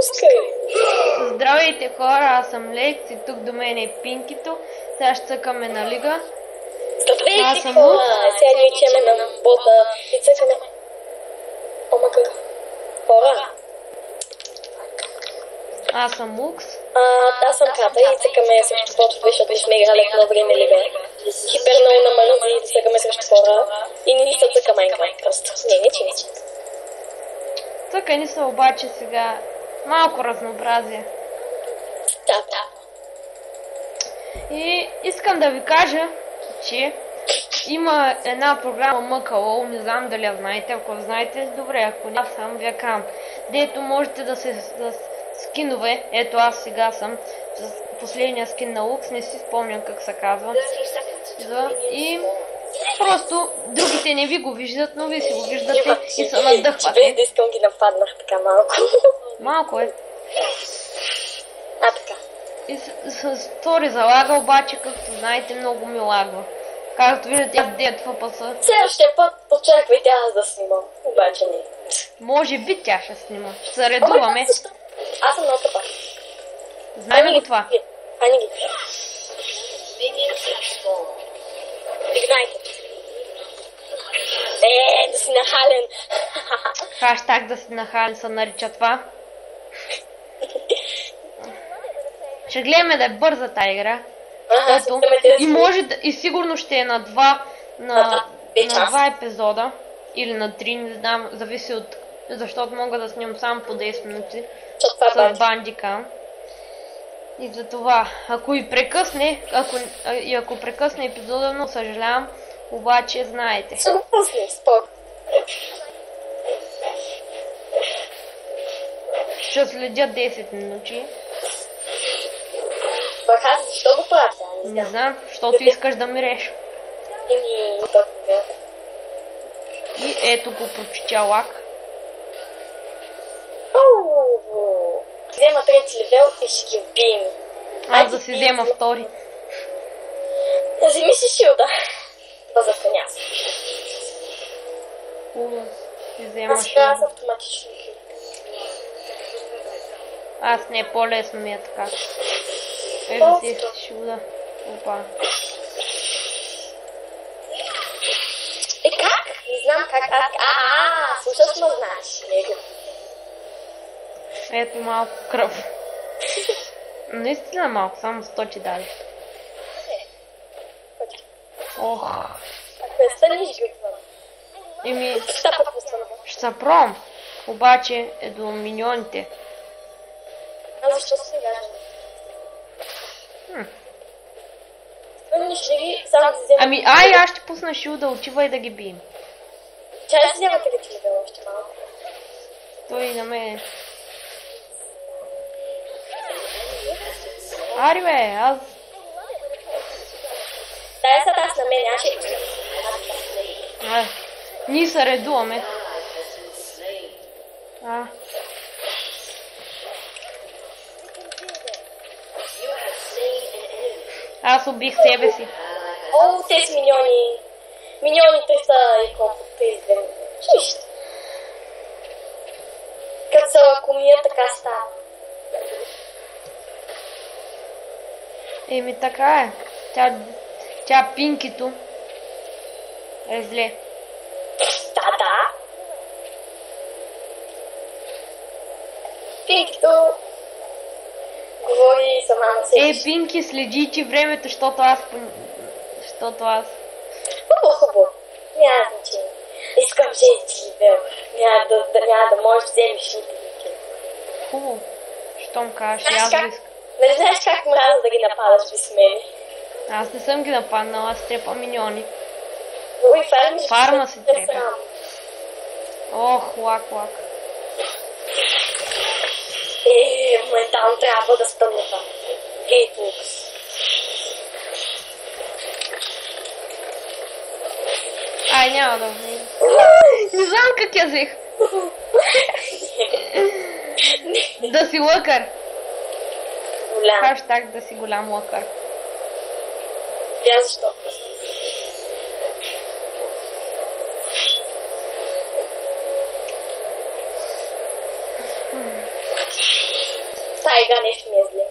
Пускай. Здравейте хора, аз съм Лекс и тук до мен е Пинкито. Сега ще цъкаме на лига. Здравейте хора, сега ни учиме на бота и цъкаме. О, макар. Хора. Аз съм Лукс. Аз съм Ката и цъкаме срещу ботове, защото сме играли едно време лига. Хипер много намърли да цъкаме срещу хора и не ни се цъка Майнкрафт просто. Не, че не. Цъка ни са обаче сега малко разнообразие. Да. И искам да ви кажа, че има една програма МКЛ, не знам дали я знаете, ако знаете, добре, ако не сам ви я кам, дето можете да се скинове, ето аз сега съм с последния скин на Лукс, не си спомням как се казва. И просто другите не ви го виждат, но вие си го виждате и се надъхвате. Без да искам ги нападнах така малко. Малко е. Така. И с стори залага, обаче, както знаете, много ми лагва. Както виждате, аз 9 фпс. Следващия път очаквайте аз да снимам, обаче не. Може би тя ще снима. Ще се редуваме. Аз съм много тъпа. Знаем го това. Хани ги. Игнайте. Да си нахален. Хаштаг да си нахален се нарича това. Ще гледаме да е бърза тази игра. И може да, и сигурно ще е на два епизода. Или на 3, не знам, зависи от... Защото мога да снимам само по 10 минути. С бандика. И за това, ако и прекъсне, ако прекъсне епизода, но съжалявам, обаче знаете. Ще го пусне, спок. Ще следя 10 минути. Баха, защо го правя? Не знам, защото искаш да миреш. И ето го прочетя лак. Взема трети левел и ще ги бием. Аз да си взема втори. Вземи си шилда. Това за коняс. Хубаво. Си взема Аз сега аз автоматично. Аз не, по-лесно ми е така. Ето си шилда. Опа. Как? Не знам как. Слушаш ме знаеш. Ето малко кръв. Наистина малко, само 100 ти даде. Ох. Ако станеш ги отвън. Ще се пром. Обаче е до миньоните. А защо се гаждаме? Ами ай, аз ще пусна шилда, отива и да ги бием. Чай ще вземате ли ти левел още малко? Той на мен. Ари бе, аз... Дай сега аз на мен, аз ще ти. Ние се редуваме. Аз убих себе си. Те с миньони. Миньоните са и колко? 32. Нищо. Като са лакомия, така става. Еми така е. Тя Пинкито е зле. Да. Пинкито говори сама на себе си. Пинки, следи ти времето, защото аз... Хубаво. Няма значение. Искам жети левел. Няма да можеш да вземеш никакви. Хубаво. Щом кажеш, аз го искам. Не знаеш как мраза да ги нападаш без мене. Аз не съм ги нападнала, аз трепа миньони. Фарма си трепа. Ох, лак. Моментално трябва да стъмна това. Гейтлукс. Ай, няма да влизам. Не знам как я взех. Да си лъкър. Хаштаг да си голям лъкър. Защо? тази игра нещо ми е зле.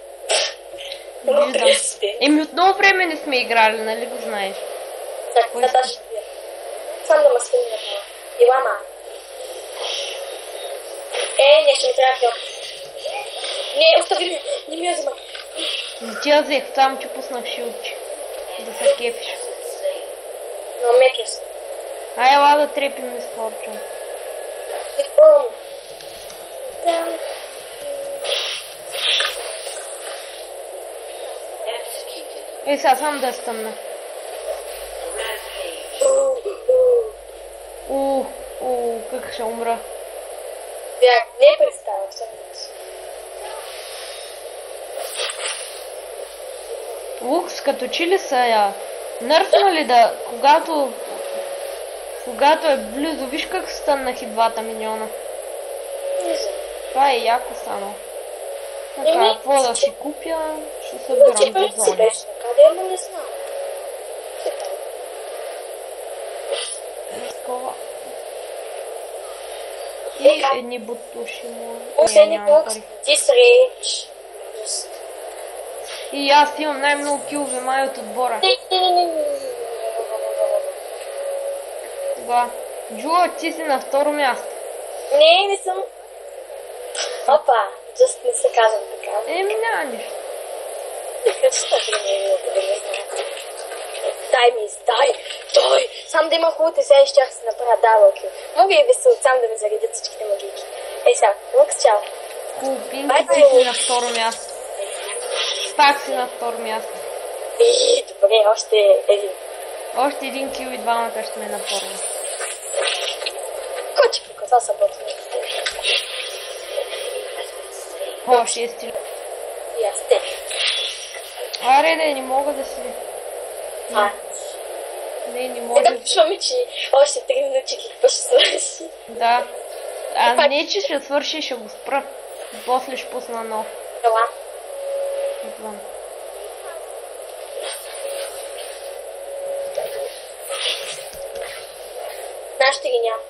Виждам. Еми от много време не сме играли, нали го знаеш? Сега ще видя. Сам да ме свини на това. Илама. Нещо ми трябва да. Не, остави ми. Не ми я взема. Не ти я взех, само ти пуснах шилче. Да се кефиш. Но меки си. Ай, ела да трепим и скорчам. Сега сам да стъмна. Как ще умра. Не представя всъщност. Лукс, като че ли са я нърфнали да, когато е близо, виж как станах и 2 милиона. Не знам. Това е яко станало. Така, какво да си купя, ще събирам до зони. Къде ама не знам. Такова. И едни бутуши му. Последни бокс, дисрейч. И аз имам най-много килове май от отбора. Да. Джула, ти си на второ място. Не съм. Опа, just не се казвам така. Еми няма нищо. Дай! Сам да има хубавите, сега ще се направя дабълки. Мога и весел сам да ми заредят всичките магийки. Сега, Лукс, чао. Пинки, ти си на второ място. Пак си на второ място. Добре, още един. Още един кил и двамата ще ме на първо. Кой ти показа събота? О, 6 ли? И аз те. Аре, не мога да си... Не може... Да пишваме, че още 3 минути какво ще свърши. Да. Не, че ще свърши, ще го спра. После ще пусна нов. Ела. Идвам. Нашите ги няма.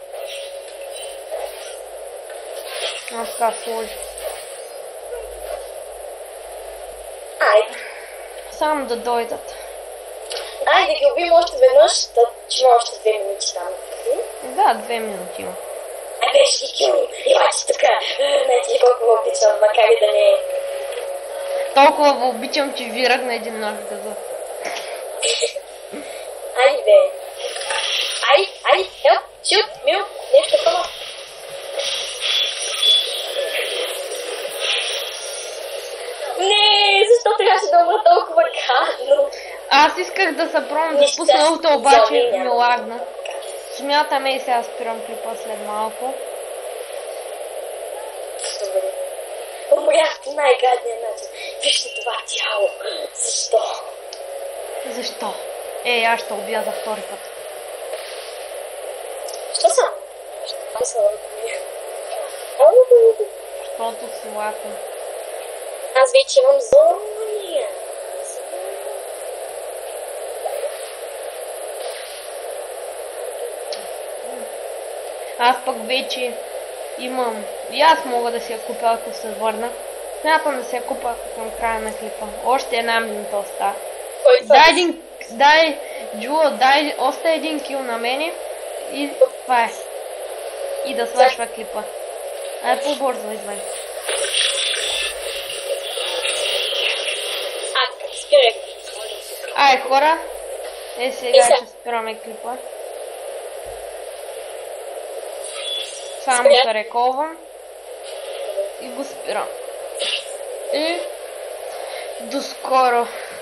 Аз така сложи. Айде. Само да дойдат. Айде ги убим още веднъж, че има още 2 минути там. Да, 2 минути има. Айде ще ги килим. Имаче тук. Не ти колко обичам, макар и да не е. Толкова го обичам, че вирах на един нож газа. Айде бе. Айде, хелп, шут, мил, нещо такова. Не, защо трябваше да умра толкова гадно? Аз исках да се пробвам да пусна ауто, обаче ми лагна. Смятаме и сега спирам клипа след малко. Умрях по най-гадния начин. Вижте това тяло. Защо? Защо? Аз ще убия за втори път. Що съм? Що съм? Защото си лаком. Аз вече имам зония. Аз пък вече имам... И аз мога да си я купя, ако се върна. Смятам да си я купя към края на клипа. Още една минута остава. Дай, Джула, дай още един кил на мене. И това е. И да свършва клипа. Ай, по-бързо идвай. Спирай. Ай, хора. Сега ще спираме клипа. Само се реколвам. И го спирам. И до скоро.